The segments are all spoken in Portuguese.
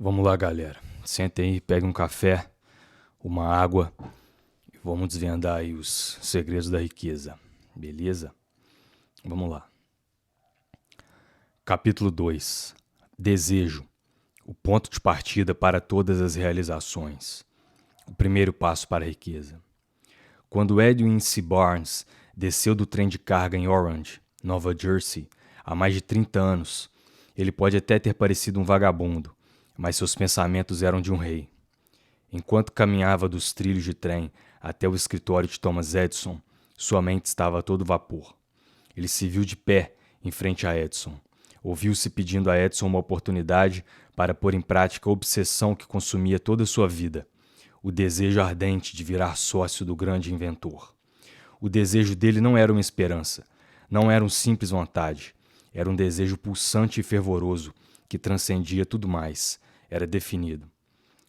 Vamos lá, galera. Sentem aí, peguem um café, uma água e vamos desvendar aí os segredos da riqueza. Beleza? Vamos lá. Capítulo 2. Desejo. O ponto de partida para todas as realizações. O primeiro passo para a riqueza. Quando Edwin C. Barnes desceu do trem de carga em Orange, Nova Jersey, há mais de 30 anos, ele pode até ter parecido um vagabundo, mas seus pensamentos eram de um rei. Enquanto caminhava dos trilhos de trem até o escritório de Thomas Edison, sua mente estava a todo vapor. Ele se viu de pé em frente a Edison. Ouviu-se pedindo a Edison uma oportunidade para pôr em prática a obsessão que consumia toda a sua vida, o desejo ardente de virar sócio do grande inventor. O desejo dele não era uma esperança, não era uma simples vontade, era um desejo pulsante e fervoroso que transcendia tudo mais, era definido.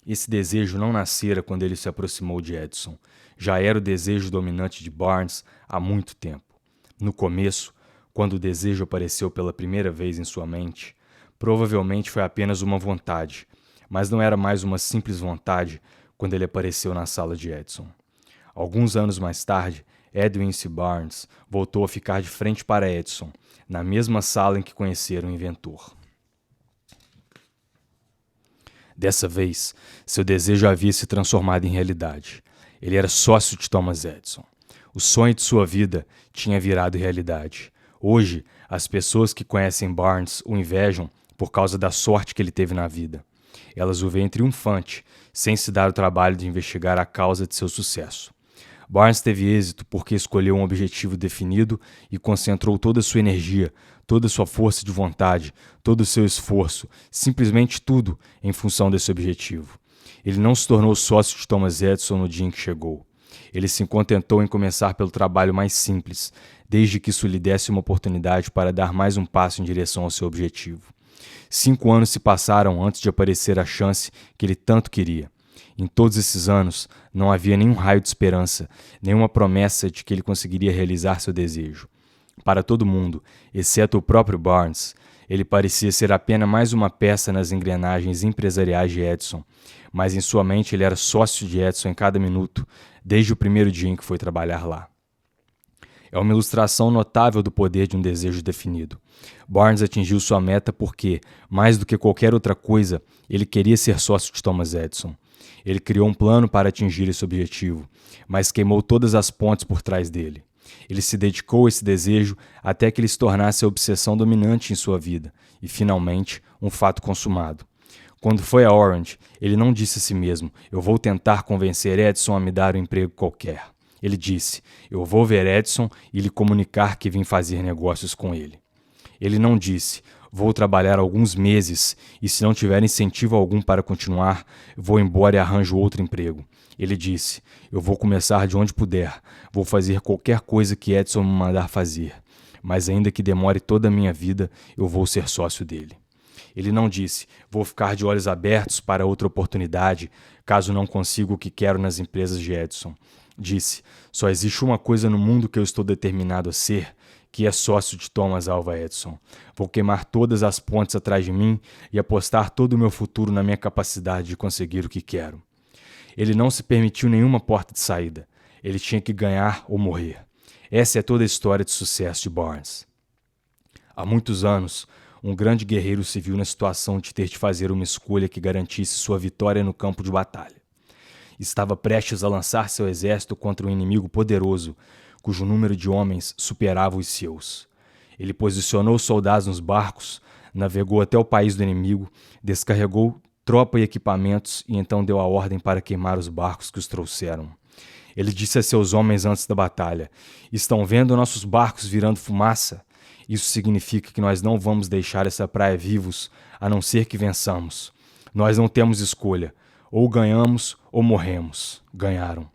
Esse desejo não nascera quando ele se aproximou de Edison, já era o desejo dominante de Barnes há muito tempo. No começo, quando o desejo apareceu pela primeira vez em sua mente, provavelmente foi apenas uma vontade, mas não era mais uma simples vontade quando ele apareceu na sala de Edison. Alguns anos mais tarde, Edwin C. Barnes voltou a ficar de frente para Edison, na mesma sala em que conheceram o inventor. Dessa vez, seu desejo havia se transformado em realidade. Ele era sócio de Thomas Edison. O sonho de sua vida tinha virado realidade. Hoje, as pessoas que conhecem Barnes o invejam por causa da sorte que ele teve na vida. Elas o veem triunfante, sem se dar o trabalho de investigar a causa de seu sucesso. Barnes teve êxito porque escolheu um objetivo definido e concentrou toda a sua energia, toda a sua força de vontade, todo o seu esforço, simplesmente tudo em função desse objetivo. Ele não se tornou sócio de Thomas Edison no dia em que chegou. Ele se contentou em começar pelo trabalho mais simples, desde que isso lhe desse uma oportunidade para dar mais um passo em direção ao seu objetivo. 5 anos se passaram antes de aparecer a chance que ele tanto queria. Em todos esses anos, não havia nenhum raio de esperança, nenhuma promessa de que ele conseguiria realizar seu desejo. Para todo mundo, exceto o próprio Barnes, ele parecia ser apenas mais uma peça nas engrenagens empresariais de Edison, mas em sua mente ele era sócio de Edison em cada minuto, desde o primeiro dia em que foi trabalhar lá. É uma ilustração notável do poder de um desejo definido. Barnes atingiu sua meta porque, mais do que qualquer outra coisa, ele queria ser sócio de Thomas Edison. Ele criou um plano para atingir esse objetivo, mas queimou todas as pontes por trás dele. Ele se dedicou a esse desejo até que ele se tornasse a obsessão dominante em sua vida e, finalmente, um fato consumado. Quando foi a Orange, ele não disse a si mesmo: "Eu vou tentar convencer Edison a me dar um emprego qualquer." Ele disse: "Eu vou ver Edison e lhe comunicar que vim fazer negócios com ele." Ele não disse: "Vou trabalhar alguns meses e, se não tiver incentivo algum para continuar, vou embora e arranjo outro emprego." Ele disse: "Eu vou começar de onde puder, vou fazer qualquer coisa que Edison me mandar fazer, mas ainda que demore toda a minha vida, eu vou ser sócio dele." Ele não disse: "Vou ficar de olhos abertos para outra oportunidade, caso não consiga o que quero nas empresas de Edison." Disse: "Só existe uma coisa no mundo que eu estou determinado a ser, que é sócio de Thomas Alva Edison. Vou queimar todas as pontes atrás de mim e apostar todo o meu futuro na minha capacidade de conseguir o que quero." Ele não se permitiu nenhuma porta de saída. Ele tinha que ganhar ou morrer. Essa é toda a história de sucesso de Barnes. Há muitos anos, um grande guerreiro se viu na situação de ter de fazer uma escolha que garantisse sua vitória no campo de batalha. Estava prestes a lançar seu exército contra um inimigo poderoso, cujo número de homens superava os seus. Ele posicionou soldados nos barcos, navegou até o país do inimigo, descarregou tropa e equipamentos e então deu a ordem para queimar os barcos que os trouxeram. Ele disse a seus homens antes da batalha: "Estão vendo nossos barcos virando fumaça? Isso significa que nós não vamos deixar essa praia vivos, a não ser que vençamos. Nós não temos escolha. Ou ganhamos ou morremos." Ganharam.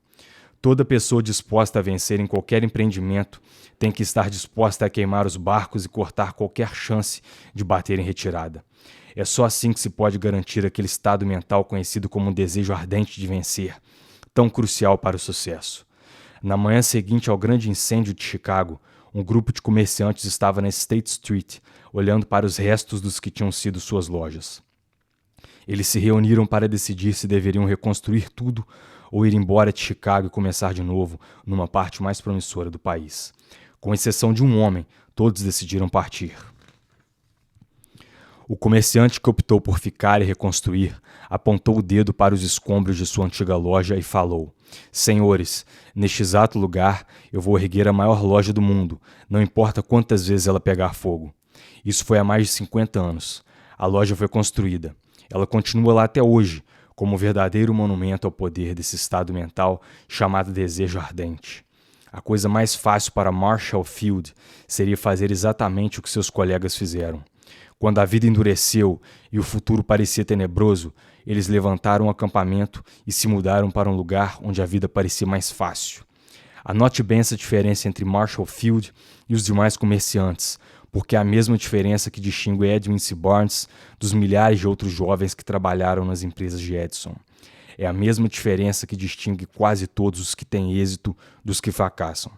Toda pessoa disposta a vencer em qualquer empreendimento tem que estar disposta a queimar os barcos e cortar qualquer chance de bater em retirada. É só assim que se pode garantir aquele estado mental conhecido como um desejo ardente de vencer, tão crucial para o sucesso. Na manhã seguinte ao grande incêndio de Chicago, um grupo de comerciantes estava na State Street, olhando para os restos dos que tinham sido suas lojas. Eles se reuniram para decidir se deveriam reconstruir tudo ou ir embora de Chicago e começar de novo numa parte mais promissora do país. Com exceção de um homem, todos decidiram partir. O comerciante que optou por ficar e reconstruir apontou o dedo para os escombros de sua antiga loja e falou: Senhores, neste exato lugar eu vou erguer a maior loja do mundo, não importa quantas vezes ela pegar fogo. Isso foi há mais de 50 anos. A loja foi construída. Ela continua lá até hoje, como um verdadeiro monumento ao poder desse estado mental chamado desejo ardente. A coisa mais fácil para Marshall Field seria fazer exatamente o que seus colegas fizeram. Quando a vida endureceu e o futuro parecia tenebroso, eles levantaram um acampamento e se mudaram para um lugar onde a vida parecia mais fácil. Anote bem essa diferença entre Marshall Field e os demais comerciantes, porque é a mesma diferença que distingue Edwin C. Barnes dos milhares de outros jovens que trabalharam nas empresas de Edison. É a mesma diferença que distingue quase todos os que têm êxito dos que fracassam.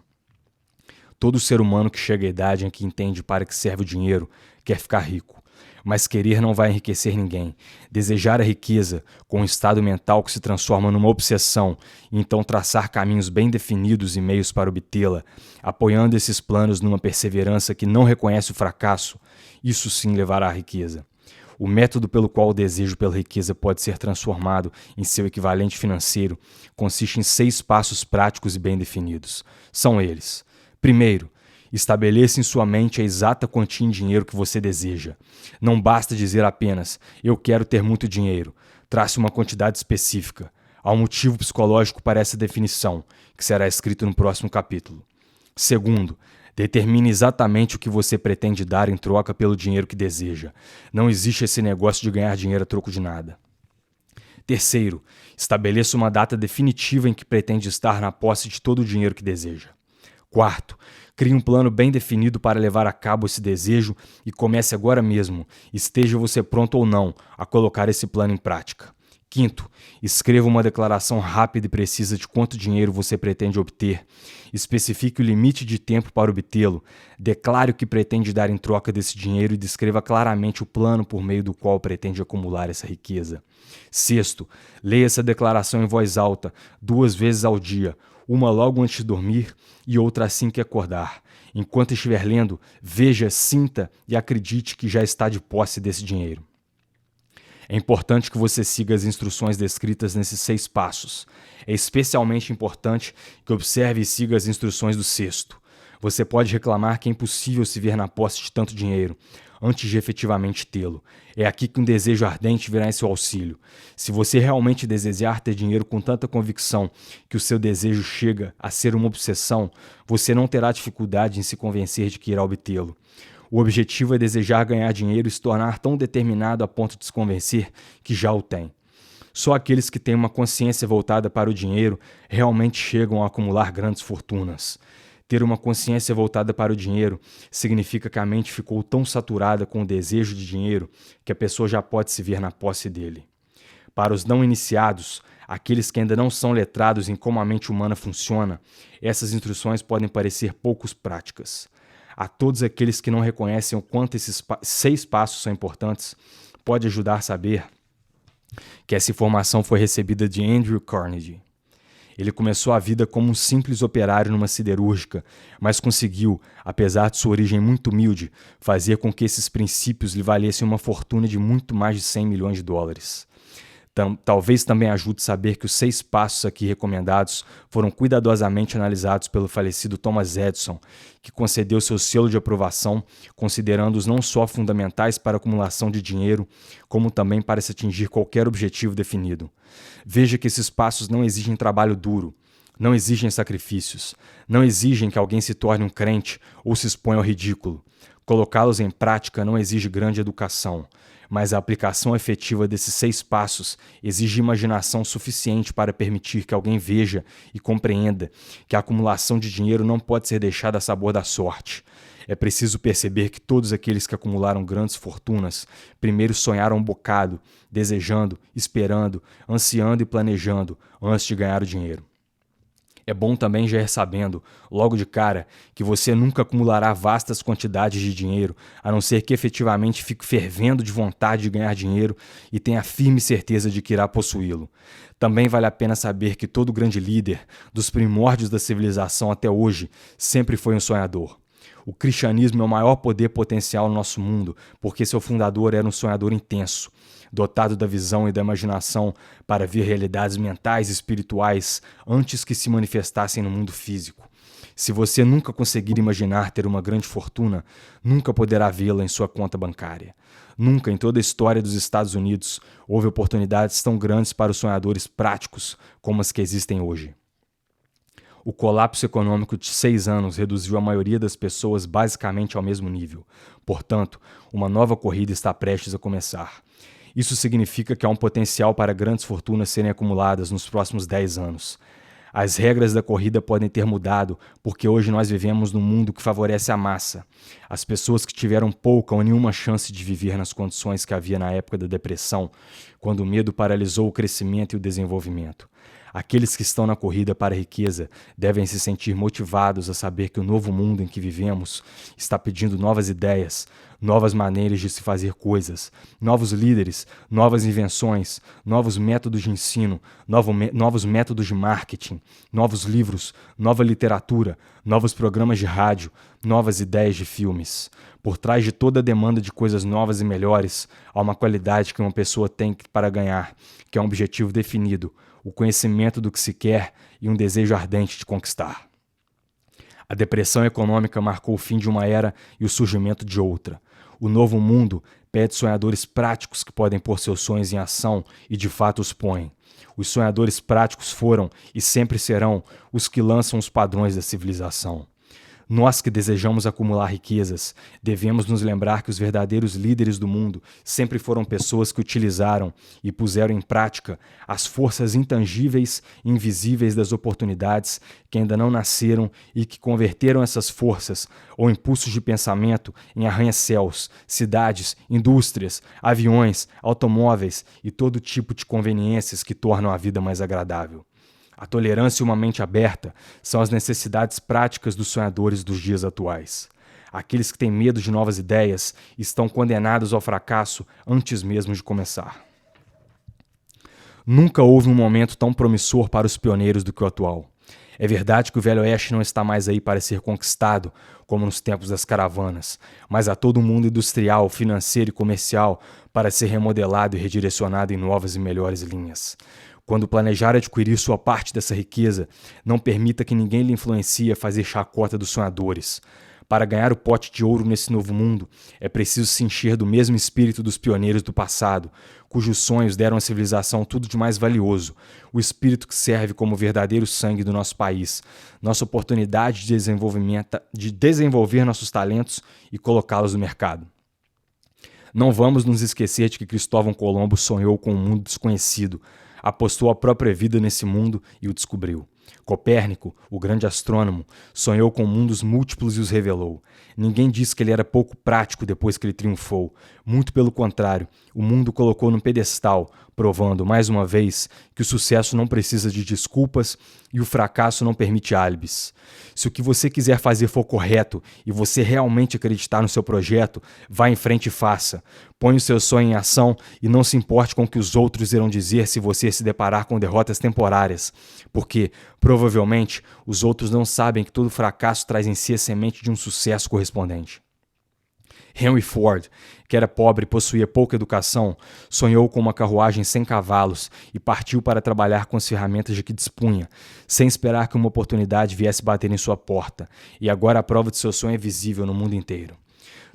Todo ser humano que chega à idade em que entende para que serve o dinheiro quer ficar rico. Mas querer não vai enriquecer ninguém. Desejar a riqueza, com um estado mental que se transforma numa obsessão, e então traçar caminhos bem definidos e meios para obtê-la, apoiando esses planos numa perseverança que não reconhece o fracasso, isso sim levará à riqueza. O método pelo qual o desejo pela riqueza pode ser transformado em seu equivalente financeiro consiste em 6 passos práticos e bem definidos. São eles: primeiro, estabeleça em sua mente a exata quantia em dinheiro que você deseja. Não basta dizer apenas, eu quero ter muito dinheiro. Trace uma quantidade específica. Há um motivo psicológico para essa definição, que será escrito no próximo capítulo. Segundo, determine exatamente o que você pretende dar em troca pelo dinheiro que deseja. Não existe esse negócio de ganhar dinheiro a troco de nada. Terceiro, estabeleça uma data definitiva em que pretende estar na posse de todo o dinheiro que deseja. Quarto, crie um plano bem definido para levar a cabo esse desejo e comece agora mesmo, esteja você pronto ou não, a colocar esse plano em prática. Quinto, escreva uma declaração rápida e precisa de quanto dinheiro você pretende obter. Especifique o limite de tempo para obtê-lo. Declare o que pretende dar em troca desse dinheiro e descreva claramente o plano por meio do qual pretende acumular essa riqueza. Sexto, leia essa declaração em voz alta, 2 vezes ao dia, uma logo antes de dormir e outra assim que acordar. Enquanto estiver lendo, veja, sinta e acredite que já está de posse desse dinheiro. É importante que você siga as instruções descritas nesses 6 passos. É especialmente importante que observe e siga as instruções do 6º. Você pode reclamar que é impossível se ver na posse de tanto dinheiro, antes de efetivamente tê-lo. É aqui que um desejo ardente virá em seu auxílio. Se você realmente desejar ter dinheiro com tanta convicção que o seu desejo chega a ser uma obsessão, você não terá dificuldade em se convencer de que irá obtê-lo. O objetivo é desejar ganhar dinheiro e se tornar tão determinado a ponto de se convencer que já o tem. Só aqueles que têm uma consciência voltada para o dinheiro realmente chegam a acumular grandes fortunas. Ter uma consciência voltada para o dinheiro significa que a mente ficou tão saturada com o desejo de dinheiro que a pessoa já pode se ver na posse dele. Para os não iniciados, aqueles que ainda não são letrados em como a mente humana funciona, essas instruções podem parecer pouco práticas. A todos aqueles que não reconhecem o quanto esses 6 passos são importantes, pode ajudar a saber que essa informação foi recebida de Andrew Carnegie. Ele começou a vida como um simples operário numa siderúrgica, mas conseguiu, apesar de sua origem muito humilde, fazer com que esses princípios lhe valessem uma fortuna de muito mais de 100 milhões de dólares. Talvez também ajude saber que os 6 passos aqui recomendados foram cuidadosamente analisados pelo falecido Thomas Edison, que concedeu seu selo de aprovação, considerando-os não só fundamentais para a acumulação de dinheiro, como também para se atingir qualquer objetivo definido. Veja que esses passos não exigem trabalho duro, não exigem sacrifícios, não exigem que alguém se torne um crente ou se exponha ao ridículo. Colocá-los em prática não exige grande educação, mas a aplicação efetiva desses 6 passos exige imaginação suficiente para permitir que alguém veja e compreenda que a acumulação de dinheiro não pode ser deixada a sabor da sorte. É preciso perceber que todos aqueles que acumularam grandes fortunas primeiro sonharam um bocado, desejando, esperando, ansiando e planejando antes de ganhar o dinheiro. É bom também já ir sabendo, logo de cara, que você nunca acumulará vastas quantidades de dinheiro, a não ser que efetivamente fique fervendo de vontade de ganhar dinheiro e tenha firme certeza de que irá possuí-lo. Também vale a pena saber que todo grande líder, dos primórdios da civilização até hoje, sempre foi um sonhador. O cristianismo é o maior poder potencial no nosso mundo, porque seu fundador era um sonhador intenso, dotado da visão e da imaginação para ver realidades mentais e espirituais antes que se manifestassem no mundo físico. Se você nunca conseguir imaginar ter uma grande fortuna, nunca poderá vê-la em sua conta bancária. Nunca em toda a história dos Estados Unidos houve oportunidades tão grandes para os sonhadores práticos como as que existem hoje. O colapso econômico de 6 anos reduziu a maioria das pessoas basicamente ao mesmo nível. Portanto, uma nova corrida está prestes a começar. Isso significa que há um potencial para grandes fortunas serem acumuladas nos próximos 10 anos. As regras da corrida podem ter mudado porque hoje nós vivemos num mundo que favorece a massa. As pessoas que tiveram pouca ou nenhuma chance de viver nas condições que havia na época da depressão, quando o medo paralisou o crescimento e o desenvolvimento. Aqueles que estão na corrida para a riqueza devem se sentir motivados a saber que o novo mundo em que vivemos está pedindo novas ideias, novas maneiras de se fazer coisas, novos líderes, novas invenções, novos métodos de ensino, novos métodos de marketing, novos livros, nova literatura, novos programas de rádio, novas ideias de filmes. Por trás de toda a demanda de coisas novas e melhores, há uma qualidade que uma pessoa tem para ganhar, que é um objetivo definido, o conhecimento do que se quer e um desejo ardente de conquistar. A depressão econômica marcou o fim de uma era e o surgimento de outra. O novo mundo pede sonhadores práticos que podem pôr seus sonhos em ação e de fato os põem. Os sonhadores práticos foram e sempre serão os que lançam os padrões da civilização. Nós que desejamos acumular riquezas, devemos nos lembrar que os verdadeiros líderes do mundo sempre foram pessoas que utilizaram e puseram em prática as forças intangíveis e invisíveis das oportunidades que ainda não nasceram e que converteram essas forças ou impulsos de pensamento em arranha-céus, cidades, indústrias, aviões, automóveis e todo tipo de conveniências que tornam a vida mais agradável. A tolerância e uma mente aberta são as necessidades práticas dos sonhadores dos dias atuais. Aqueles que têm medo de novas ideias estão condenados ao fracasso antes mesmo de começar. Nunca houve um momento tão promissor para os pioneiros do que o atual. É verdade que o Velho Oeste não está mais aí para ser conquistado, como nos tempos das caravanas, mas há todo um mundo industrial, financeiro e comercial para ser remodelado e redirecionado em novas e melhores linhas. Quando planejar adquirir sua parte dessa riqueza, não permita que ninguém lhe influencie a fazer chacota dos sonhadores. Para ganhar o pote de ouro nesse novo mundo, é preciso se encher do mesmo espírito dos pioneiros do passado, cujos sonhos deram à civilização tudo de mais valioso, o espírito que serve como verdadeiro sangue do nosso país, nossa oportunidade de desenvolver nossos talentos e colocá-los no mercado. Não vamos nos esquecer de que Cristóvão Colombo sonhou com um mundo desconhecido, apostou a própria vida nesse mundo e o descobriu. Copérnico, o grande astrônomo, sonhou com mundos múltiplos e os revelou. Ninguém disse que ele era pouco prático depois que ele triunfou. Muito pelo contrário, o mundo o colocou num pedestal, provando, mais uma vez, que o sucesso não precisa de desculpas e o fracasso não permite álibis. Se o que você quiser fazer for correto e você realmente acreditar no seu projeto, vá em frente e faça. Põe o seu sonho em ação e não se importe com o que os outros irão dizer se você se deparar com derrotas temporárias, porque, provavelmente, os outros não sabem que todo fracasso traz em si a semente de um sucesso correspondente. Henry Ford, que era pobre e possuía pouca educação, sonhou com uma carruagem sem cavalos e partiu para trabalhar com as ferramentas de que dispunha, sem esperar que uma oportunidade viesse bater em sua porta, e agora a prova de seu sonho é visível no mundo inteiro.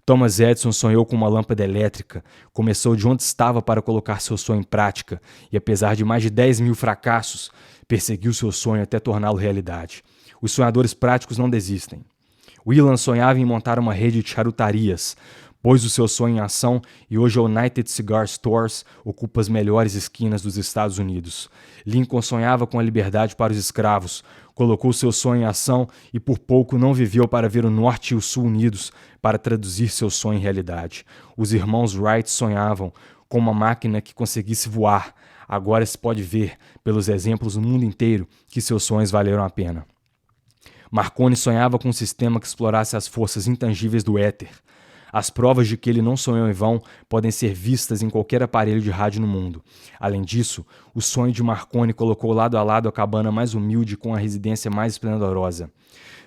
Thomas Edison sonhou com uma lâmpada elétrica, começou de onde estava para colocar seu sonho em prática e, apesar de mais de 10.000 fracassos, perseguiu seu sonho até torná-lo realidade. Os sonhadores práticos não desistem. Whelan sonhava em montar uma rede de charutarias, pôs o seu sonho em ação e hoje a United Cigar Stores ocupa as melhores esquinas dos Estados Unidos. Lincoln sonhava com a liberdade para os escravos, colocou seu sonho em ação e por pouco não viveu para ver o Norte e o Sul unidos para traduzir seu sonho em realidade. Os irmãos Wright sonhavam com uma máquina que conseguisse voar, Agora se pode ver, pelos exemplos no mundo inteiro, que seus sonhos valeram a pena. Marconi sonhava com um sistema que explorasse as forças intangíveis do éter. As provas de que ele não sonhou em vão podem ser vistas em qualquer aparelho de rádio no mundo. Além disso, o sonho de Marconi colocou lado a lado a cabana mais humilde com a residência mais esplendorosa.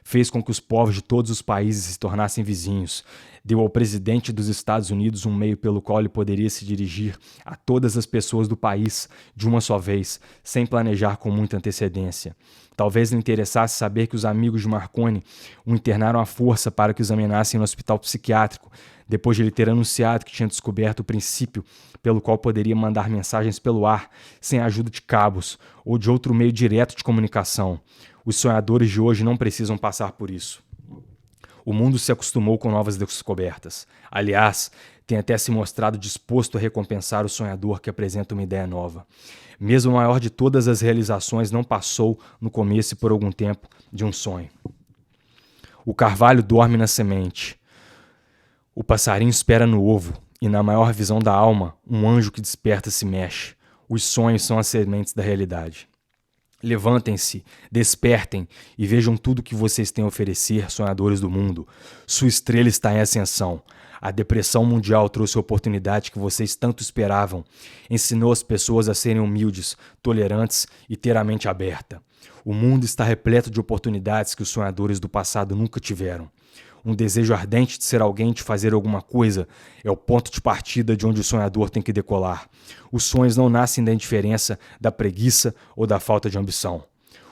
Fez com que os povos de todos os países se tornassem vizinhos. Deu ao presidente dos Estados Unidos um meio pelo qual ele poderia se dirigir a todas as pessoas do país de uma só vez, sem planejar com muita antecedência. Talvez lhe interessasse saber que os amigos de Marconi o internaram à força para que o examinassem no hospital psiquiátrico, depois de ele ter anunciado que tinha descoberto o princípio pelo qual poderia mandar mensagens pelo ar, sem a ajuda de cabos ou de outro meio direto de comunicação. Os sonhadores de hoje não precisam passar por isso. O mundo se acostumou com novas descobertas. Aliás, tem até se mostrado disposto a recompensar o sonhador que apresenta uma ideia nova. Mesmo a maior de todas as realizações não passou, no começo e por algum tempo, de um sonho. O carvalho dorme na semente. O passarinho espera no ovo, e na maior visão da alma, um anjo que desperta se mexe. Os sonhos são as sementes da realidade. Levantem-se, despertem e vejam tudo que vocês têm a oferecer, sonhadores do mundo. Sua estrela está em ascensão. A depressão mundial trouxe a oportunidade que vocês tanto esperavam. Ensinou as pessoas a serem humildes, tolerantes e ter a mente aberta. O mundo está repleto de oportunidades que os sonhadores do passado nunca tiveram. Um desejo ardente de ser alguém, de fazer alguma coisa, é o ponto de partida de onde o sonhador tem que decolar. Os sonhos não nascem da indiferença, da preguiça ou da falta de ambição.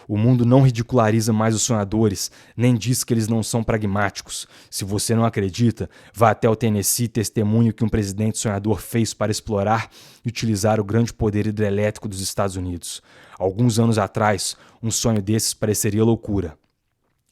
O mundo não ridiculariza mais os sonhadores, nem diz que eles não são pragmáticos. Se você não acredita, vá até o Tennessee e testemunhe o que um presidente sonhador fez para explorar e utilizar o grande poder hidrelétrico dos Estados Unidos. Alguns anos atrás, um sonho desses pareceria loucura.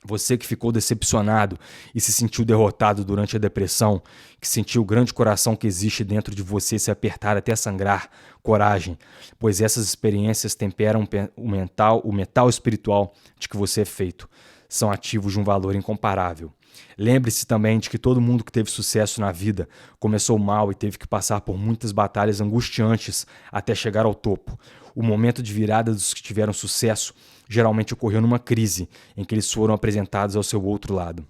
Você que ficou decepcionado e se sentiu derrotado durante a depressão, que sentiu o grande coração que existe dentro de você se apertar até sangrar, coragem, pois essas experiências temperam o metal espiritual de que você é feito. São ativos de um valor incomparável. Lembre-se também de que todo mundo que teve sucesso na vida começou mal e teve que passar por muitas batalhas angustiantes até chegar ao topo. O momento de virada dos que tiveram sucesso geralmente ocorreu numa crise em que eles foram apresentados ao seu outro lado.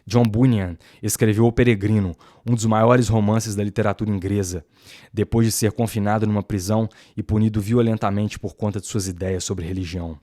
John Bunyan escreveu O Peregrino, um dos maiores romances da literatura inglesa, depois de ser confinado numa prisão e punido violentamente por conta de suas ideias sobre religião.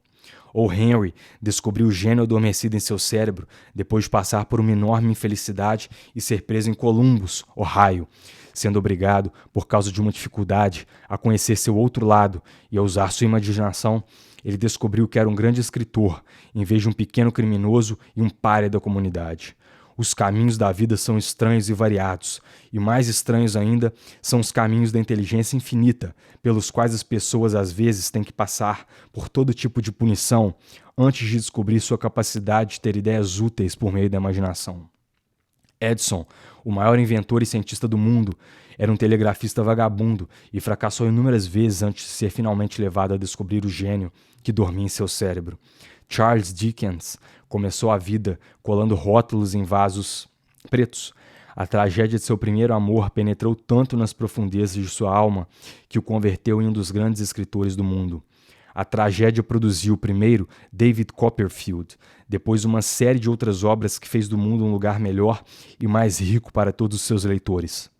O. Henry descobriu o gênio adormecido em seu cérebro depois de passar por uma enorme infelicidade e ser preso em Columbus, Ohio, sendo obrigado, por causa de uma dificuldade, a conhecer seu outro lado e a usar sua imaginação. Ele descobriu que era um grande escritor, em vez de um pequeno criminoso e um pária da comunidade. Os caminhos da vida são estranhos e variados, e mais estranhos ainda são os caminhos da inteligência infinita, pelos quais as pessoas às vezes têm que passar por todo tipo de punição antes de descobrir sua capacidade de ter ideias úteis por meio da imaginação. Edison, o maior inventor e cientista do mundo, era um telegrafista vagabundo e fracassou inúmeras vezes antes de ser finalmente levado a descobrir o gênio que dormia em seu cérebro. Charles Dickens começou a vida colando rótulos em vasos pretos. A tragédia de seu primeiro amor penetrou tanto nas profundezas de sua alma que o converteu em um dos grandes escritores do mundo. A tragédia produziu, primeiro, David Copperfield, depois uma série de outras obras que fez do mundo um lugar melhor e mais rico para todos os seus leitores.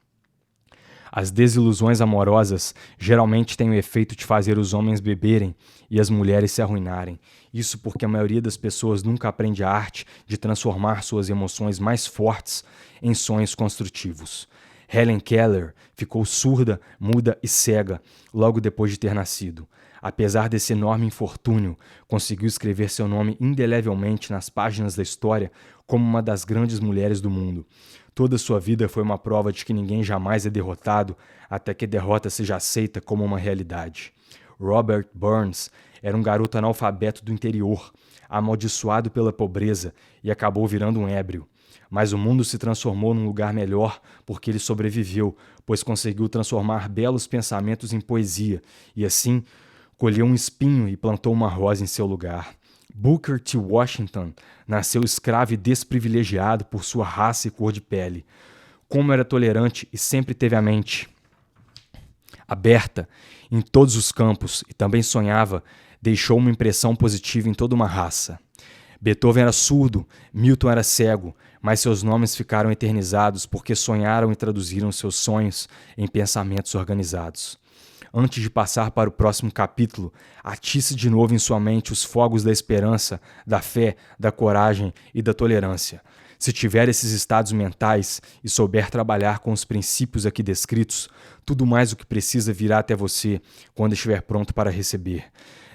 As desilusões amorosas geralmente têm o efeito de fazer os homens beberem e as mulheres se arruinarem. Isso porque a maioria das pessoas nunca aprende a arte de transformar suas emoções mais fortes em sonhos construtivos. Helen Keller ficou surda, muda e cega logo depois de ter nascido. Apesar desse enorme infortúnio, conseguiu escrever seu nome indelevelmente nas páginas da história como uma das grandes mulheres do mundo. Toda sua vida foi uma prova de que ninguém jamais é derrotado até que a derrota seja aceita como uma realidade. Robert Burns era um garoto analfabeto do interior, amaldiçoado pela pobreza e acabou virando um ébrio. Mas o mundo se transformou num lugar melhor porque ele sobreviveu, pois conseguiu transformar belos pensamentos em poesia e, assim, colheu um espinho e plantou uma rosa em seu lugar. Booker T. Washington nasceu escravo e desprivilegiado por sua raça e cor de pele. Como era tolerante e sempre teve a mente Aberta em todos os campos e também sonhava, deixou uma impressão positiva em toda uma raça. Beethoven era surdo, Milton era cego, mas seus nomes ficaram eternizados porque sonharam e traduziram seus sonhos em pensamentos organizados. Antes de passar para o próximo capítulo, atice de novo em sua mente os fogos da esperança, da fé, da coragem e da tolerância. Se tiver esses estados mentais e souber trabalhar com os princípios aqui descritos, tudo mais o que precisa virá até você quando estiver pronto para receber.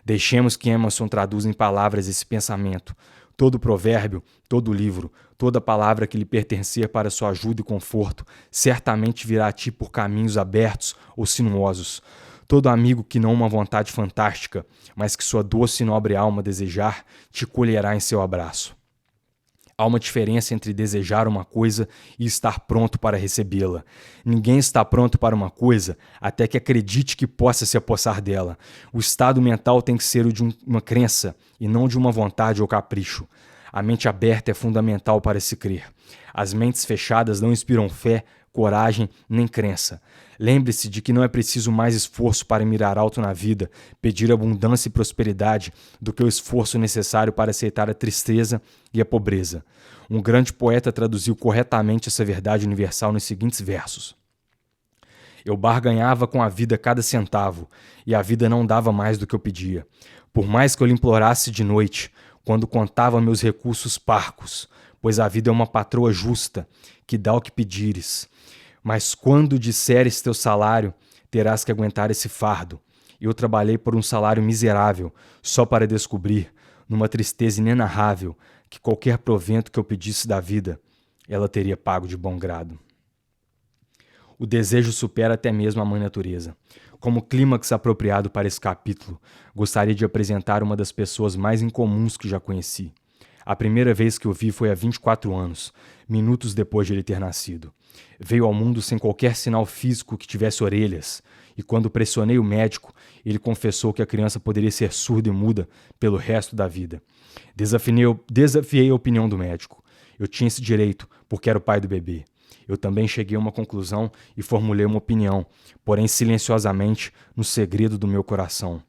Deixemos que Emerson traduza em palavras esse pensamento. Todo provérbio, todo livro, toda palavra que lhe pertencer para sua ajuda e conforto, certamente virá a ti por caminhos abertos ou sinuosos. Todo amigo que não uma vontade fantástica, mas que sua doce e nobre alma desejar, te colherá em seu abraço. Há uma diferença entre desejar uma coisa e estar pronto para recebê-la. Ninguém está pronto para uma coisa até que acredite que possa se apossar dela. O estado mental tem que ser o de uma crença e não de uma vontade ou capricho. A mente aberta é fundamental para se crer. As mentes fechadas não inspiram fé, coragem nem crença. Lembre-se de que não é preciso mais esforço para mirar alto na vida, pedir abundância e prosperidade, do que o esforço necessário para aceitar a tristeza e a pobreza. Um grande poeta traduziu corretamente essa verdade universal nos seguintes versos: Eu barganhava com a vida cada centavo, e a vida não dava mais do que eu pedia. Por mais que eu lhe implorasse de noite, quando contava meus recursos parcos, pois a vida é uma patroa justa, que dá o que pedires. Mas quando disseres teu salário, terás que aguentar esse fardo. Eu trabalhei por um salário miserável, só para descobrir, numa tristeza inenarrável, que qualquer provento que eu pedisse da vida, ela teria pago de bom grado. O desejo supera até mesmo a mãe natureza. Como clímax apropriado para esse capítulo, gostaria de apresentar uma das pessoas mais incomuns que já conheci. A primeira vez que o vi foi há 24 anos, minutos depois de ele ter nascido. Veio ao mundo sem qualquer sinal físico que tivesse orelhas, e quando pressionei o médico, ele confessou que a criança poderia ser surda e muda pelo resto da vida. Desafiei a opinião do médico. Eu tinha esse direito, porque era o pai do bebê. Eu também cheguei a uma conclusão e formulei uma opinião, porém silenciosamente, no segredo do meu coração.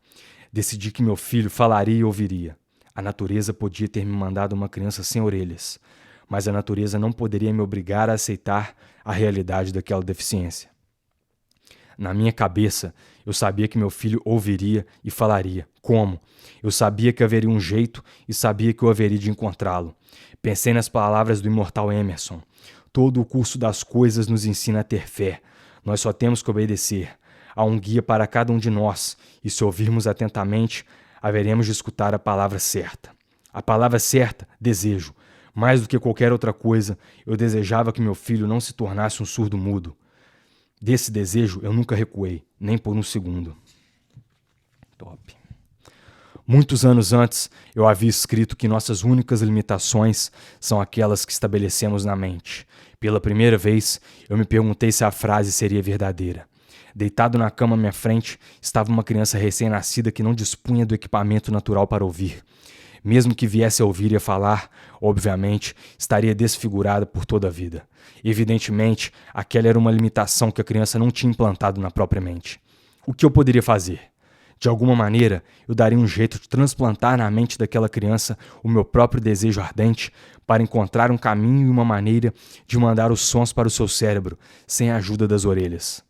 Decidi que meu filho falaria e ouviria. A natureza podia ter me mandado uma criança sem orelhas, mas a natureza não poderia me obrigar a aceitar a realidade daquela deficiência. Na minha cabeça, eu sabia que meu filho ouviria e falaria. Como? Eu sabia que haveria um jeito e sabia que eu haveria de encontrá-lo. Pensei nas palavras do imortal Emerson. Todo o curso das coisas nos ensina a ter fé. Nós só temos que obedecer. Há um guia para cada um de nós, e se ouvirmos atentamente, haveremos de escutar a palavra certa. A palavra certa, desejo. Mais do que qualquer outra coisa, eu desejava que meu filho não se tornasse um surdo mudo. Desse desejo eu nunca recuei, nem por um segundo. Top. Muitos anos antes, eu havia escrito que nossas únicas limitações são aquelas que estabelecemos na mente. Pela primeira vez, eu me perguntei se a frase seria verdadeira. Deitado na cama à minha frente, estava uma criança recém-nascida que não dispunha do equipamento natural para ouvir. Mesmo que viesse a ouvir e a falar, obviamente, estaria desfigurada por toda a vida. Evidentemente, aquela era uma limitação que a criança não tinha implantado na própria mente. O que eu poderia fazer? De alguma maneira, eu daria um jeito de transplantar na mente daquela criança o meu próprio desejo ardente para encontrar um caminho e uma maneira de mandar os sons para o seu cérebro, sem a ajuda das orelhas.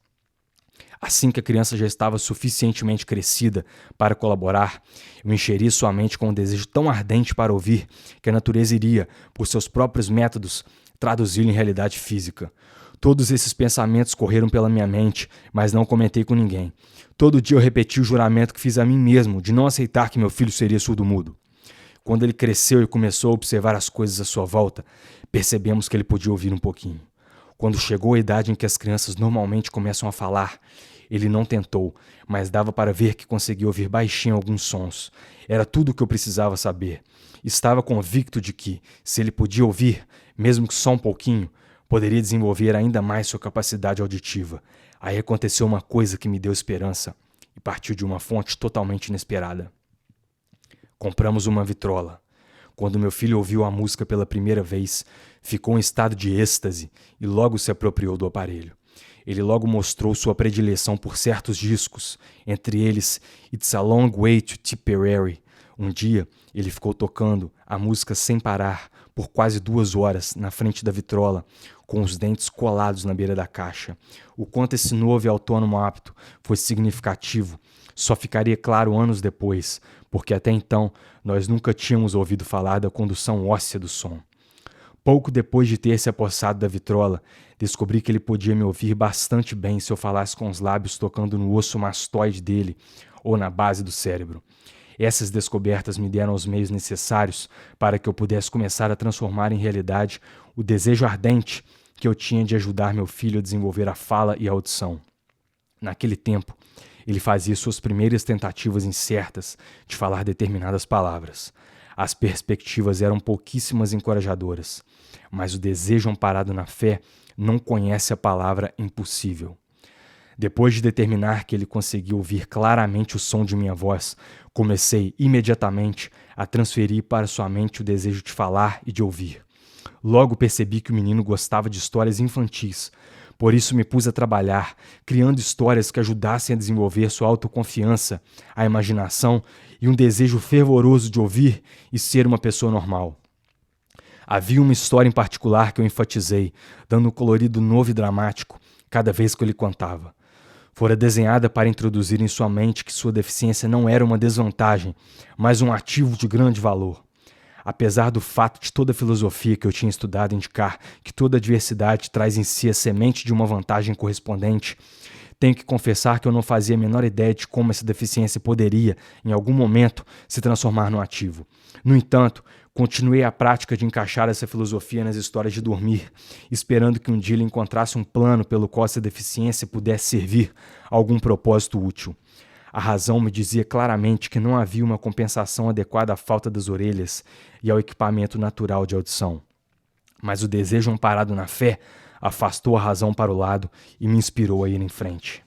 Assim que a criança já estava suficientemente crescida para colaborar, eu encheria sua mente com um desejo tão ardente para ouvir que a natureza iria, por seus próprios métodos, traduzi-lo em realidade física. Todos esses pensamentos correram pela minha mente, mas não comentei com ninguém. Todo dia eu repeti o juramento que fiz a mim mesmo de não aceitar que meu filho seria surdo-mudo. Quando ele cresceu e começou a observar as coisas à sua volta, percebemos que ele podia ouvir um pouquinho. Quando chegou a idade em que as crianças normalmente começam a falar, ele não tentou, mas dava para ver que conseguia ouvir baixinho alguns sons. Era tudo o que eu precisava saber. Estava convicto de que, se ele podia ouvir, mesmo que só um pouquinho, poderia desenvolver ainda mais sua capacidade auditiva. Aí aconteceu uma coisa que me deu esperança e partiu de uma fonte totalmente inesperada. Compramos uma vitrola. Quando meu filho ouviu a música pela primeira vez, ficou em estado de êxtase e logo se apropriou do aparelho. Ele logo mostrou sua predileção por certos discos, entre eles It's a Long Way to Tipperary. Um dia, ele ficou tocando a música sem parar por quase 2 horas na frente da vitrola, com os dentes colados na beira da caixa. O quanto esse novo e autônomo hábito foi significativo só ficaria claro anos depois, porque até então nós nunca tínhamos ouvido falar da condução óssea do som. Pouco depois de ter se apossado da vitrola, descobri que ele podia me ouvir bastante bem se eu falasse com os lábios tocando no osso mastoide dele ou na base do cérebro. Essas descobertas me deram os meios necessários para que eu pudesse começar a transformar em realidade o desejo ardente que eu tinha de ajudar meu filho a desenvolver a fala e a audição. Naquele tempo, ele fazia suas primeiras tentativas incertas de falar determinadas palavras. As perspectivas eram pouquíssimas encorajadoras, mas o desejo amparado na fé não conhece a palavra impossível. Depois de determinar que ele conseguia ouvir claramente o som de minha voz, comecei imediatamente a transferir para sua mente o desejo de falar e de ouvir. Logo percebi que o menino gostava de histórias infantis. Por isso me pus a trabalhar, criando histórias que ajudassem a desenvolver sua autoconfiança, a imaginação e um desejo fervoroso de ouvir e ser uma pessoa normal. Havia uma história em particular que eu enfatizei, dando um colorido novo e dramático cada vez que eu lhe contava. Fora desenhada para introduzir em sua mente que sua deficiência não era uma desvantagem, mas um ativo de grande valor. Apesar do fato de toda a filosofia que eu tinha estudado indicar que toda adversidade traz em si a semente de uma vantagem correspondente, tenho que confessar que eu não fazia a menor ideia de como essa deficiência poderia, em algum momento, se transformar no ativo. No entanto, continuei a prática de encaixar essa filosofia nas histórias de dormir, esperando que um dia ele encontrasse um plano pelo qual essa deficiência pudesse servir a algum propósito útil. A razão me dizia claramente que não havia uma compensação adequada à falta das orelhas e ao equipamento natural de audição. Mas o desejo amparado na fé afastou a razão para o lado e me inspirou a ir em frente.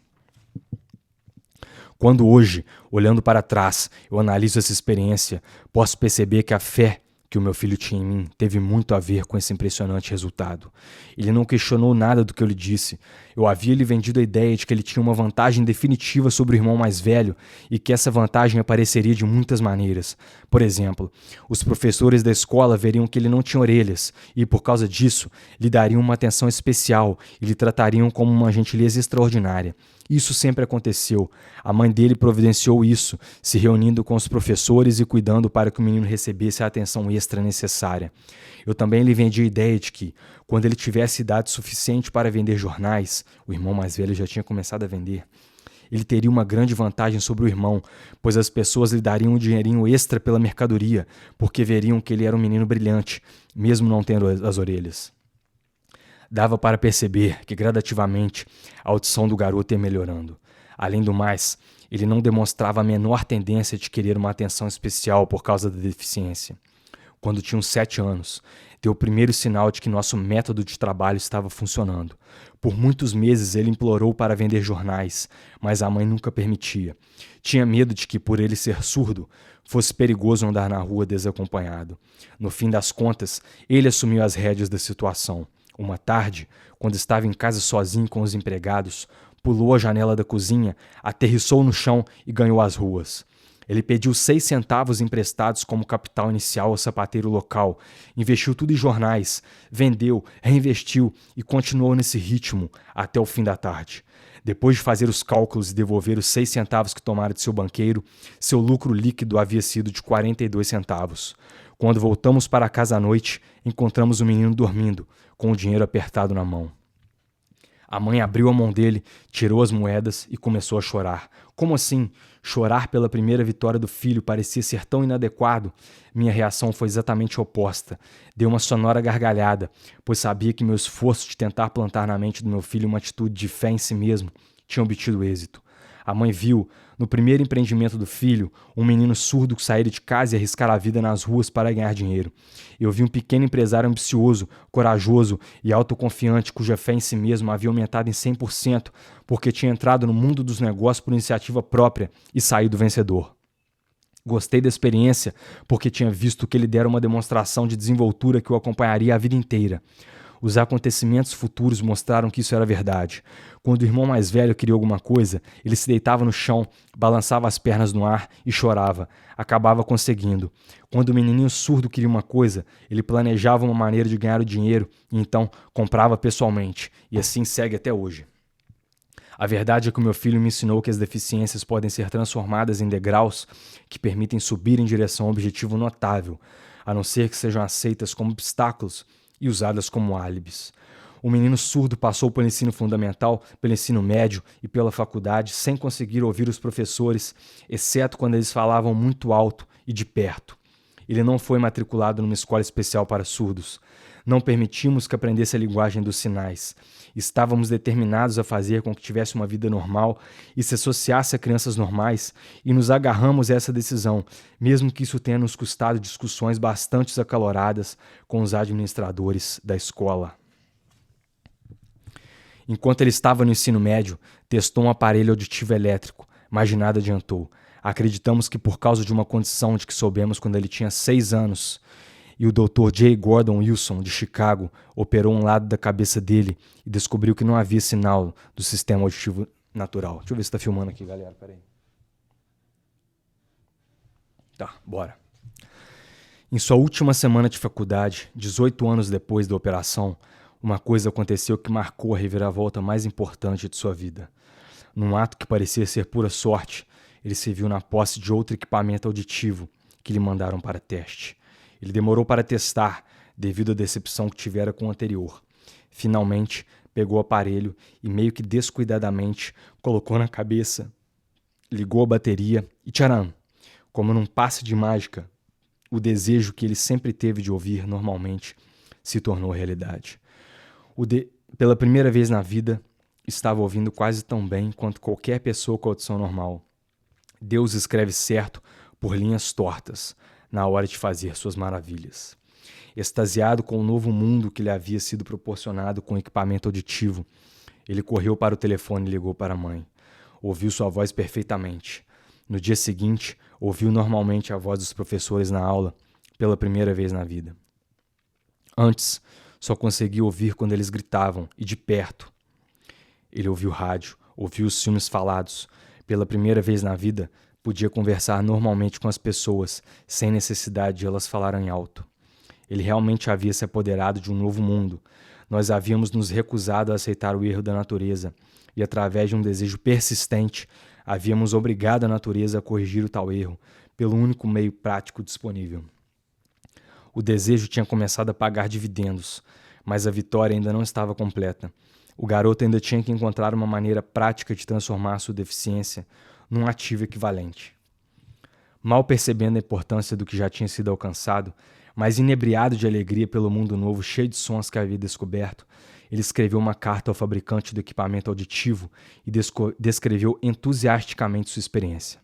Quando hoje, olhando para trás, eu analiso essa experiência, posso perceber que a fé que o meu filho tinha em mim teve muito a ver com esse impressionante resultado. Ele não questionou nada do que eu lhe disse. Eu havia lhe vendido a ideia de que ele tinha uma vantagem definitiva sobre o irmão mais velho e que essa vantagem apareceria de muitas maneiras. Por exemplo, os professores da escola veriam que ele não tinha orelhas e, por causa disso, lhe dariam uma atenção especial e lhe tratariam como uma gentileza extraordinária. Isso sempre aconteceu. A mãe dele providenciou isso, se reunindo com os professores e cuidando para que o menino recebesse a atenção extra necessária. Eu também lhe vendi a ideia de que, quando ele tivesse idade suficiente para vender jornais, o irmão mais velho já tinha começado a vender, ele teria uma grande vantagem sobre o irmão, pois as pessoas lhe dariam um dinheirinho extra pela mercadoria, porque veriam que ele era um menino brilhante, mesmo não tendo as orelhas. Dava para perceber que, gradativamente, a audição do garoto ia melhorando. Além do mais, ele não demonstrava a menor tendência de querer uma atenção especial por causa da deficiência. Quando tinha uns 7 anos, deu o primeiro sinal de que nosso método de trabalho estava funcionando. Por muitos meses ele implorou para vender jornais, mas a mãe nunca permitia. Tinha medo de que, por ele ser surdo, fosse perigoso andar na rua desacompanhado. No fim das contas, ele assumiu as rédeas da situação. Uma tarde, quando estava em casa sozinho com os empregados, pulou a janela da cozinha, aterrissou no chão e ganhou as ruas. Ele pediu 6 centavos emprestados como capital inicial ao sapateiro local, investiu tudo em jornais, vendeu, reinvestiu e continuou nesse ritmo até o fim da tarde. Depois de fazer os cálculos e devolver os 6 centavos que tomara de seu banqueiro, seu lucro líquido havia sido de 42 centavos. Quando voltamos para casa à noite, encontramos o menino dormindo, com o dinheiro apertado na mão. A mãe abriu a mão dele, tirou as moedas e começou a chorar. Como assim? Chorar pela primeira vitória do filho parecia ser tão inadequado. Minha reação foi exatamente oposta. Dei uma sonora gargalhada, pois sabia que meu esforço de tentar plantar na mente do meu filho uma atitude de fé em si mesmo tinha obtido êxito. A mãe viu, no primeiro empreendimento do filho, um menino surdo sair de casa e arriscar a vida nas ruas para ganhar dinheiro. Eu vi um pequeno empresário ambicioso, corajoso e autoconfiante cuja fé em si mesmo havia aumentado em 100% porque tinha entrado no mundo dos negócios por iniciativa própria e saído vencedor. Gostei da experiência porque tinha visto que ele dera uma demonstração de desenvoltura que o acompanharia a vida inteira. Os acontecimentos futuros mostraram que isso era verdade. Quando o irmão mais velho queria alguma coisa, ele se deitava no chão, balançava as pernas no ar e chorava. Acabava conseguindo. Quando o menininho surdo queria uma coisa, ele planejava uma maneira de ganhar o dinheiro e então comprava pessoalmente. E assim segue até hoje. A verdade é que o meu filho me ensinou que as deficiências podem ser transformadas em degraus que permitem subir em direção a um objetivo notável, a não ser que sejam aceitas como obstáculos e usadas como álibis. O menino surdo passou pelo ensino fundamental, pelo ensino médio e pela faculdade sem conseguir ouvir os professores, exceto quando eles falavam muito alto e de perto. Ele não foi matriculado numa escola especial para surdos. Não permitimos que aprendesse a linguagem dos sinais. Estávamos determinados a fazer com que tivesse uma vida normal e se associasse a crianças normais, e nos agarramos a essa decisão, mesmo que isso tenha nos custado discussões bastante acaloradas com os administradores da escola. Enquanto ele estava no ensino médio, testou um aparelho auditivo elétrico, mas de nada adiantou. Acreditamos que por causa de uma condição de que soubemos quando ele tinha 6 anos, e o Dr. J. Gordon Wilson, de Chicago, operou um lado da cabeça dele e descobriu que não havia sinal do sistema auditivo natural. Deixa eu ver se está filmando aqui, galera. Peraí. Tá, bora. Em sua última semana de faculdade, 18 anos depois da operação, uma coisa aconteceu que marcou a reviravolta mais importante de sua vida. Num ato que parecia ser pura sorte, ele se viu na posse de outro equipamento auditivo que lhe mandaram para teste. Ele demorou para testar, devido à decepção que tivera com o anterior. Finalmente, pegou o aparelho e, meio que descuidadamente, colocou na cabeça, ligou a bateria e tcharam! Como num passe de mágica, o desejo que ele sempre teve de ouvir normalmente se tornou realidade. Pela primeira vez na vida, estava ouvindo quase tão bem quanto qualquer pessoa com audição normal. Deus escreve certo por linhas tortas, na hora de fazer suas maravilhas. Extasiado com o novo mundo que lhe havia sido proporcionado com equipamento auditivo, ele correu para o telefone e ligou para a mãe. Ouviu sua voz perfeitamente. No dia seguinte, ouviu normalmente a voz dos professores na aula, pela primeira vez na vida. Antes, só conseguia ouvir quando eles gritavam, e de perto. Ele ouviu rádio, ouviu os filmes falados. Pela primeira vez na vida, podia conversar normalmente com as pessoas, sem necessidade de elas falarem alto. Ele realmente havia se apoderado de um novo mundo. Nós havíamos nos recusado a aceitar o erro da natureza, e através de um desejo persistente, havíamos obrigado a natureza a corrigir o tal erro, pelo único meio prático disponível. O desejo tinha começado a pagar dividendos, mas a vitória ainda não estava completa. O garoto ainda tinha que encontrar uma maneira prática de transformar sua deficiência num ativo equivalente. Mal percebendo a importância do que já tinha sido alcançado, mas inebriado de alegria pelo mundo novo cheio de sons que havia descoberto, ele escreveu uma carta ao fabricante do equipamento auditivo e descreveu entusiasticamente sua experiência.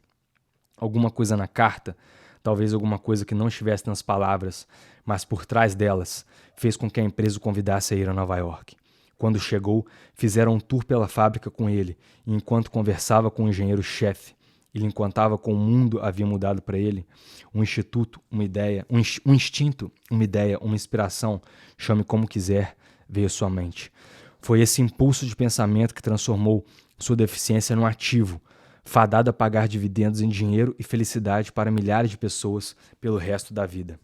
Alguma coisa na carta, talvez alguma coisa que não estivesse nas palavras, mas por trás delas, fez com que a empresa o convidasse a ir a Nova York. Quando chegou, fizeram um tour pela fábrica com ele, e enquanto conversava com o engenheiro-chefe, ele contava como o mundo havia mudado para ele, um instituto, uma ideia, um instinto, uma ideia, uma inspiração, chame como quiser, veio à sua mente. Foi esse impulso de pensamento que transformou sua deficiência num ativo, fadado a pagar dividendos em dinheiro e felicidade para milhares de pessoas pelo resto da vida.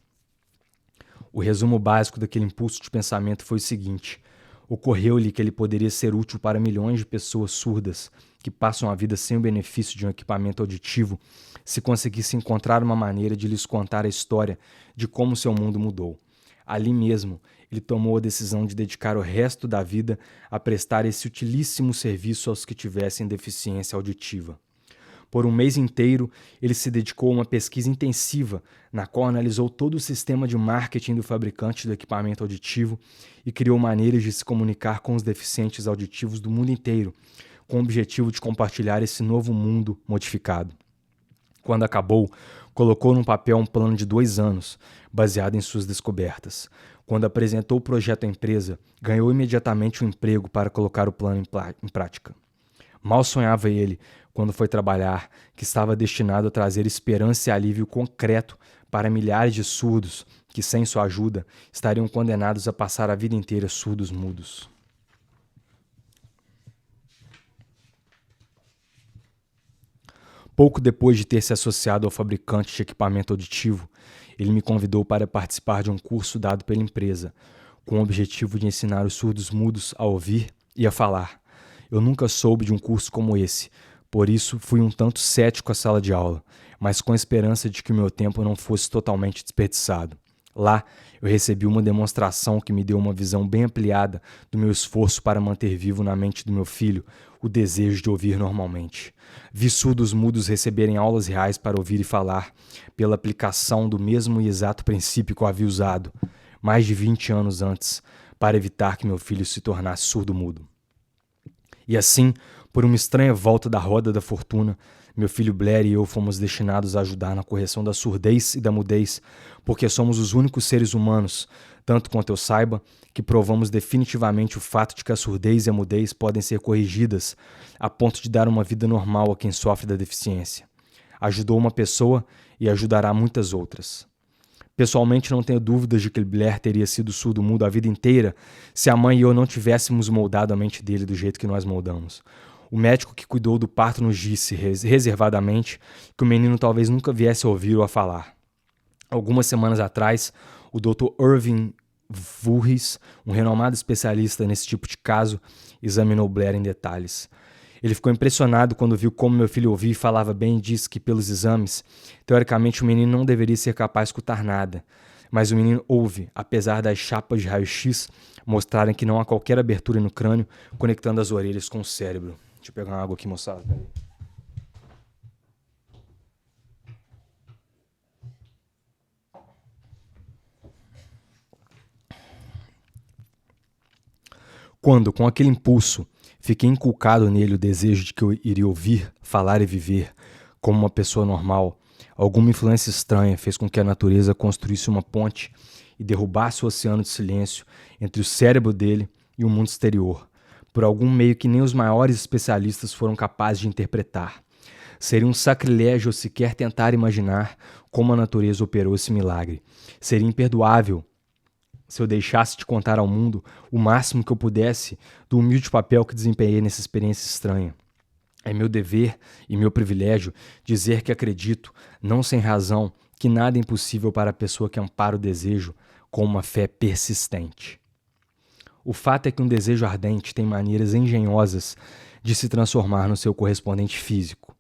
O resumo básico daquele impulso de pensamento foi o seguinte: ocorreu-lhe que ele poderia ser útil para milhões de pessoas surdas que passam a vida sem o benefício de um equipamento auditivo se conseguisse encontrar uma maneira de lhes contar a história de como seu mundo mudou. Ali mesmo, ele tomou a decisão de dedicar o resto da vida a prestar esse utilíssimo serviço aos que tivessem deficiência auditiva. Por um mês inteiro, ele se dedicou a uma pesquisa intensiva, na qual analisou todo o sistema de marketing do fabricante do equipamento auditivo e criou maneiras de se comunicar com os deficientes auditivos do mundo inteiro, com o objetivo de compartilhar esse novo mundo modificado. Quando acabou, colocou num papel um plano de 2 anos, baseado em suas descobertas. Quando apresentou o projeto à empresa, ganhou imediatamente um emprego para colocar o plano em prática. Mal sonhava ele, quando foi trabalhar, que estava destinado a trazer esperança e alívio concreto para milhares de surdos que, sem sua ajuda, estariam condenados a passar a vida inteira surdos-mudos. Pouco depois de ter se associado ao fabricante de equipamento auditivo, ele me convidou para participar de um curso dado pela empresa, com o objetivo de ensinar os surdos-mudos a ouvir e a falar. Eu nunca soube de um curso como esse, por isso fui um tanto cético à sala de aula, mas com a esperança de que o meu tempo não fosse totalmente desperdiçado. Lá, eu recebi uma demonstração que me deu uma visão bem ampliada do meu esforço para manter vivo na mente do meu filho o desejo de ouvir normalmente. Vi surdos-mudos receberem aulas reais para ouvir e falar, pela aplicação do mesmo e exato princípio que eu havia usado, mais de 20 anos antes, para evitar que meu filho se tornasse surdo-mudo. E assim, por uma estranha volta da roda da fortuna, meu filho Blair e eu fomos destinados a ajudar na correção da surdez e da mudez, porque somos os únicos seres humanos, tanto quanto eu saiba, que provamos definitivamente o fato de que a surdez e a mudez podem ser corrigidas a ponto de dar uma vida normal a quem sofre da deficiência. Ajudou uma pessoa e ajudará muitas outras. Pessoalmente, não tenho dúvidas de que Blair teria sido surdo-mudo a vida inteira se a mãe e eu não tivéssemos moldado a mente dele do jeito que nós moldamos. O médico que cuidou do parto nos disse, reservadamente, que o menino talvez nunca viesse a ouvir ou a falar. Algumas semanas atrás, o Dr. Irving Voorhees, um renomado especialista nesse tipo de caso, examinou Blair em detalhes. Ele ficou impressionado quando viu como meu filho ouvia e falava bem e disse que, pelos exames, teoricamente o menino não deveria ser capaz de escutar nada. Mas o menino ouve, apesar das chapas de raio-x mostrarem que não há qualquer abertura no crânio conectando as orelhas com o cérebro. Deixa eu pegar uma água aqui, moçada. Quando, com aquele impulso, fiquei inculcado nele o desejo de que eu iria ouvir, falar e viver como uma pessoa normal, alguma influência estranha fez com que a natureza construísse uma ponte e derrubasse o oceano de silêncio entre o cérebro dele e o mundo exterior, por algum meio que nem os maiores especialistas foram capazes de interpretar. Seria um sacrilégio sequer tentar imaginar como a natureza operou esse milagre. Seria imperdoável se eu deixasse de contar ao mundo o máximo que eu pudesse do humilde papel que desempenhei nessa experiência estranha. É meu dever e meu privilégio dizer que acredito, não sem razão, que nada é impossível para a pessoa que ampara o desejo com uma fé persistente. O fato é que um desejo ardente tem maneiras engenhosas de se transformar no seu correspondente físico.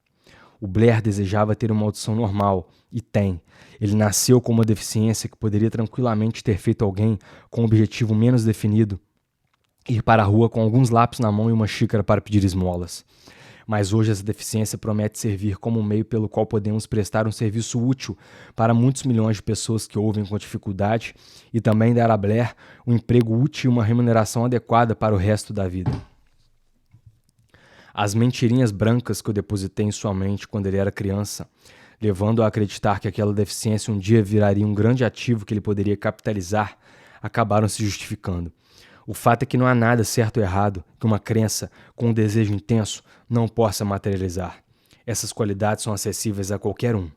O Blair desejava ter uma audição normal, e tem. Ele nasceu com uma deficiência que poderia tranquilamente ter feito alguém com um objetivo menos definido ir para a rua com alguns lápis na mão e uma xícara para pedir esmolas. Mas hoje essa deficiência promete servir como um meio pelo qual podemos prestar um serviço útil para muitos milhões de pessoas que ouvem com dificuldade e também dar a Blair um emprego útil e uma remuneração adequada para o resto da vida. As mentirinhas brancas que eu depositei em sua mente quando ele era criança, levando-o a acreditar que aquela deficiência um dia viraria um grande ativo que ele poderia capitalizar, acabaram se justificando. O fato é que não há nada certo ou errado que uma crença com um desejo intenso não possa materializar. Essas qualidades são acessíveis a qualquer um.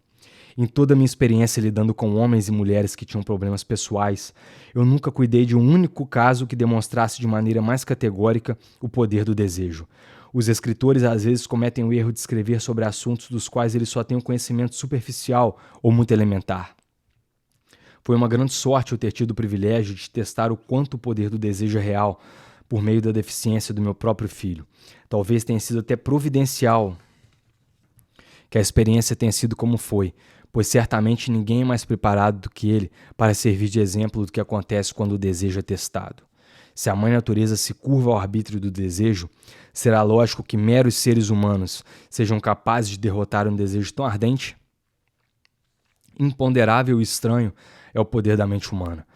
Em toda a minha experiência lidando com homens e mulheres que tinham problemas pessoais, eu nunca cuidei de um único caso que demonstrasse de maneira mais categórica o poder do desejo. Os escritores às vezes cometem o erro de escrever sobre assuntos dos quais eles só têm um conhecimento superficial ou muito elementar. Foi uma grande sorte eu ter tido o privilégio de testar o quanto o poder do desejo é real por meio da deficiência do meu próprio filho. Talvez tenha sido até providencial que a experiência tenha sido como foi, pois certamente ninguém é mais preparado do que ele para servir de exemplo do que acontece quando o desejo é testado. Se a mãe natureza se curva ao arbítrio do desejo, será lógico que meros seres humanos sejam capazes de derrotar um desejo tão ardente? Imponderável e estranho é o poder da mente humana.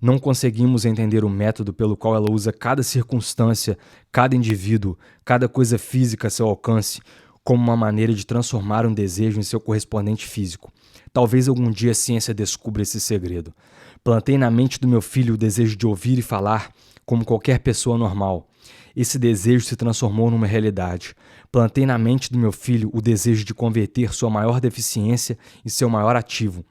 Não conseguimos entender o método pelo qual ela usa cada circunstância, cada indivíduo, cada coisa física a seu alcance, como uma maneira de transformar um desejo em seu correspondente físico. Talvez algum dia a ciência descubra esse segredo. Plantei na mente do meu filho o desejo de ouvir e falar como qualquer pessoa normal. Esse desejo se transformou numa realidade. Plantei na mente do meu filho o desejo de converter sua maior deficiência em seu maior ativo.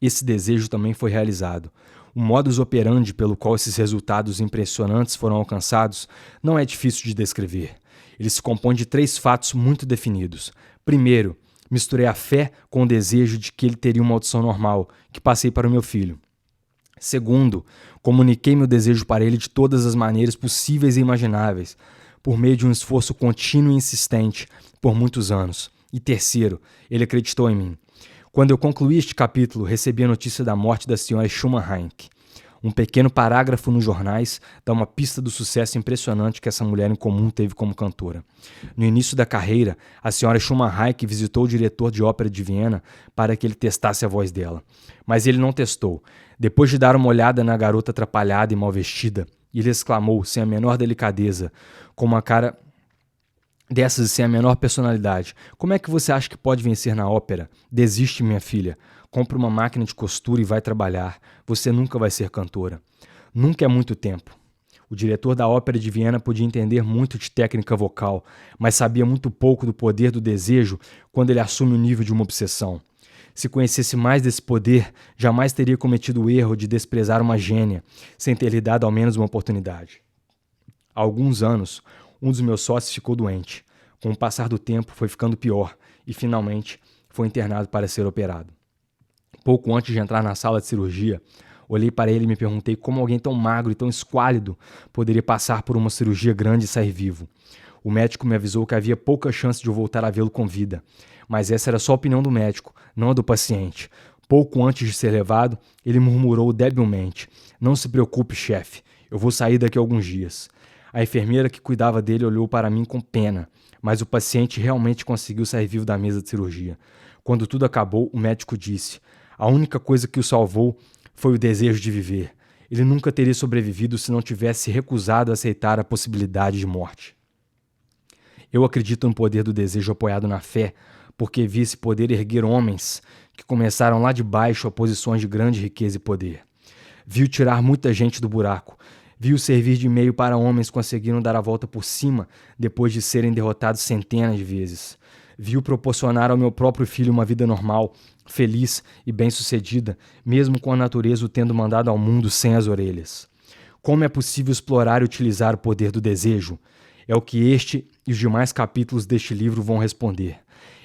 esse desejo também foi realizado. O modus operandi pelo qual esses resultados impressionantes foram alcançados não é difícil de descrever. Ele se compõe de 3 fatos muito definidos. Primeiro, misturei a fé com o desejo de que ele teria uma audição normal, que passei para o meu filho. Segundo, comuniquei meu desejo para ele de todas as maneiras possíveis e imagináveis, por meio de um esforço contínuo e insistente por muitos anos. E terceiro, ele acreditou em mim. Quando eu concluí este capítulo, recebi a notícia da morte da senhora Schumann Heink. Um pequeno parágrafo nos jornais dá uma pista do sucesso impressionante que essa mulher incomum teve como cantora. No início da carreira, a senhora Schumann Heink visitou o diretor de ópera de Viena para que ele testasse a voz dela. Mas ele não testou. Depois de dar uma olhada na garota atrapalhada e mal vestida, ele exclamou, sem a menor delicadeza, com uma cara dessas e sem a menor personalidade: "Como é que você acha que pode vencer na ópera? Desiste, minha filha. Compre uma máquina de costura e vai trabalhar. Você nunca vai ser cantora." Nunca é muito tempo. O diretor da ópera de Viena podia entender muito de técnica vocal, mas sabia muito pouco do poder do desejo quando ele assume o nível de uma obsessão. Se conhecesse mais desse poder, jamais teria cometido o erro de desprezar uma gênia, sem ter lhe dado ao menos uma oportunidade. Há alguns anos, um dos meus sócios ficou doente. Com o passar do tempo, foi ficando pior e, finalmente, foi internado para ser operado. Pouco antes de entrar na sala de cirurgia, olhei para ele e me perguntei como alguém tão magro e tão esquálido poderia passar por uma cirurgia grande e sair vivo. O médico me avisou que havia pouca chance de eu voltar a vê-lo com vida, mas essa era só a opinião do médico, não a do paciente. Pouco antes de ser levado, ele murmurou debilmente: "Não se preocupe, chefe, eu vou sair daqui a alguns dias." A enfermeira que cuidava dele olhou para mim com pena, mas o paciente realmente conseguiu sair vivo da mesa de cirurgia. Quando tudo acabou, o médico disse: "A única coisa que o salvou foi o desejo de viver. Ele nunca teria sobrevivido se não tivesse recusado a aceitar a possibilidade de morte." Eu acredito no poder do desejo apoiado na fé, porque vi esse poder erguer homens que começaram lá de baixo a posições de grande riqueza e poder. Vi-o tirar muita gente do buraco. Vi-o servir de meio para homens que conseguiram dar a volta por cima depois de serem derrotados centenas de vezes. Vi-o proporcionar ao meu próprio filho uma vida normal, feliz e bem-sucedida, mesmo com a natureza o tendo mandado ao mundo sem as orelhas. Como é possível explorar e utilizar o poder do desejo? É o que este e os demais capítulos deste livro vão responder.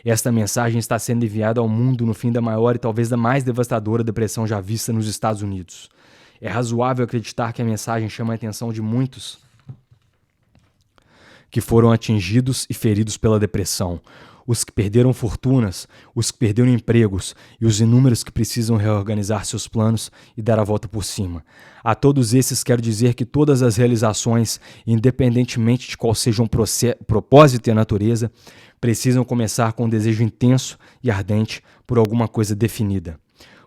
Esta mensagem está sendo enviada ao mundo no fim da maior e talvez da mais devastadora depressão já vista nos Estados Unidos. É razoável acreditar que a mensagem chama a atenção de muitos que foram atingidos e feridos pela depressão, os que perderam fortunas, os que perderam empregos e os inúmeros que precisam reorganizar seus planos e dar a volta por cima. A todos esses quero dizer que todas as realizações, independentemente de qual seja o propósito e a natureza, precisam começar com um desejo intenso e ardente por alguma coisa definida.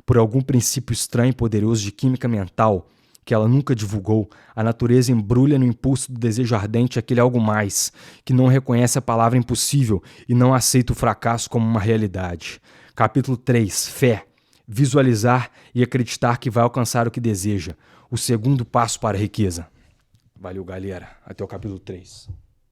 Por algum princípio estranho e poderoso de química mental que ela nunca divulgou, a natureza embrulha no impulso do desejo ardente aquele algo mais, que não reconhece a palavra impossível e não aceita o fracasso como uma realidade. Capítulo 3. Fé. Visualizar e acreditar que vai alcançar o que deseja. O segundo passo para a riqueza. Valeu, galera. Até o capítulo 3.